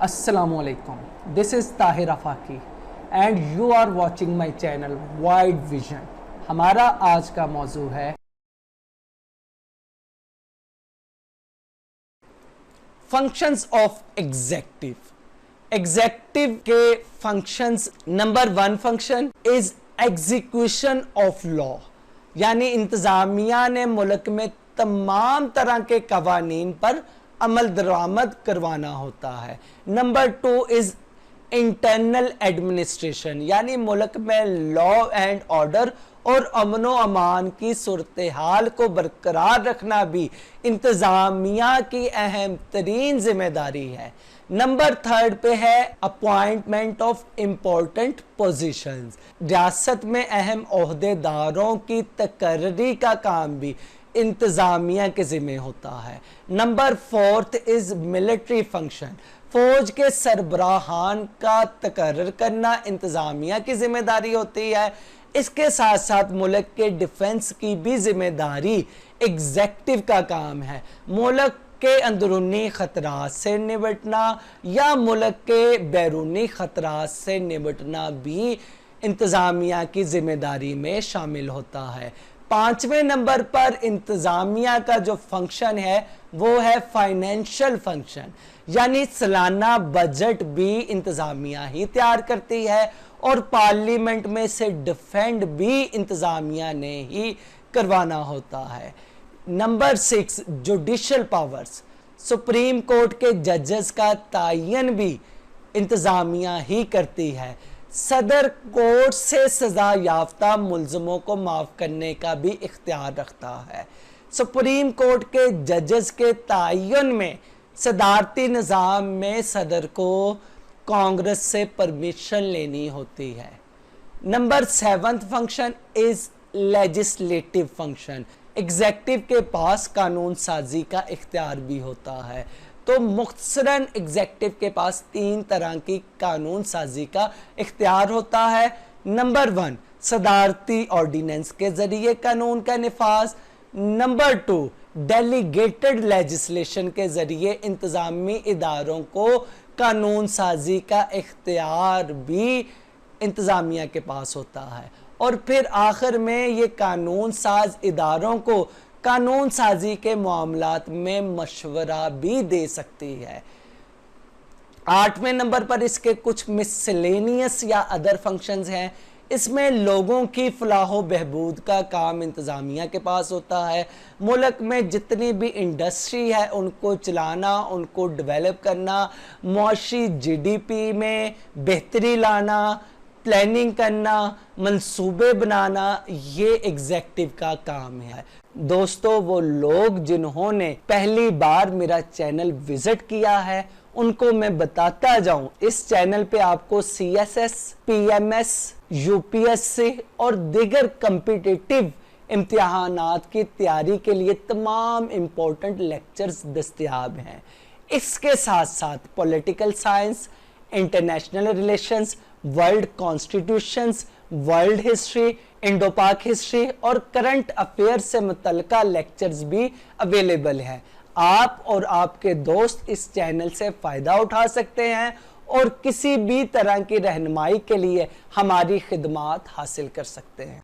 Assalamualaikum. This is Tahir Afaki and you are watching my channel Wide Vision. हमारा आज का मौजू है फंक्शंस ऑफ एग्जेक्टिव। एग्जेक्टिव के functions, number 1 function is execution of law, यानी इंतजामिया ने मुल्क में तमाम तरह के कवानीन पर अमल दरामद करवाना होता है। नंबर 2 इज इंटरनल एडमिनिस्ट्रेशन, यानी मुल्क में लॉ एंड ऑर्डर और अमन व अमान की सूरत हाल को बरकरार रखना भी इंतजामिया की अहम तरीन जिम्मेदारी है। नंबर 3 पे है अपॉइंटमेंट ऑफ इम्पोर्टेंट पोजीशंस, रियासत में अहम ओहदेदारों की तकर्री का काम भी इंतजामिया के जिम्मे होता है। नंबर 4 इज मिलिट्री फंक्शन, फौज के सरबराहान का तकर्रर करना इंतजामिया की जिम्मेदारी होती है। इसके साथ साथ मुल्क के डिफेंस की भी जिम्मेदारी एग्जेक्टिव का काम है। मुल्क के अंदरूनी खतरात से निपटना या मुल्क के बैरूनी खतरात से निपटना भी इंतजामिया की जिम्मेदारी में शामिल होता है। 5वें नंबर पर इंतजामिया का जो फंक्शन है वो है फाइनेंशियल फंक्शन, यानी सालाना बजट भी इंतजामिया ही तैयार करती है और पार्लियामेंट में से डिफेंड भी इंतजामिया ने ही करवाना होता है। Number 6 judicial powers, supreme court के जजेस का तयन भी इंतजामिया ही करती है। सदर कोर्ट से सजा याफ्ता मुल्ज़मों को माफ़ करने का भी इख्तियार रखता है। सुप्रीम कोर्ट के जजेस के तयन में सदारती निज़ाम में सदर को कांग्रेस से परमिशन लेनी होती है। Number 7 function is legislative function, executive के पास कानून साजी का इख्तियार भी होता है। तो मुख्तसरन एग्जेक्टिव के पास 3 तरह की कानून साजी का इख्तियार होता है। नंबर 1 सदारती ऑर्डिनेंस के जरिए कानून का निफाज। नंबर 2 डेलीगेटेड लेजिस्लेशन के जरिए इंतजामी इदारों को कानून साजी का इख्तियार भी इंतजामिया के पास होता है। और फिर आखिर में ये कानून साज इदारों को कानून साजी के मामलात में मशवरा भी दे सकती है। 8वें नंबर पर इसके कुछ मिसलेनियस या अदर फंक्शंस हैं। इसमें लोगों की फलाह बहबूद का काम इंतजामिया के पास होता है। मुल्क में जितनी भी इंडस्ट्री है उनको चलाना, उनको डेवलप करना, मुआशी GDP में बेहतरी लाना, प्लानिंग करना, मंसूबे बनाना, ये एग्जेक्टिव का काम है। दोस्तों, वो लोग जिन्होंने पहली बार मेरा चैनल विजिट किया है उनको मैं बताता जाऊं, इस चैनल पे आपको CSS, PMS, UPSC और दीगर कम्पिटिटिव इम्तिहानात की तैयारी के लिए तमाम इम्पोर्टेंट लेक्चर्स दस्तयाब हैं। इसके साथ साथ political science, international relations, world constitutions, world history, Indo पाक हिस्ट्री और करंट अफेयर से मुतल्लिका लेक्चर्स भी अवेलेबल हैं। आप और आपके दोस्त इस चैनल से फ़ायदा उठा सकते हैं और किसी भी तरह की रहनुमाई के लिए हमारी खिदमात हासिल कर सकते हैं।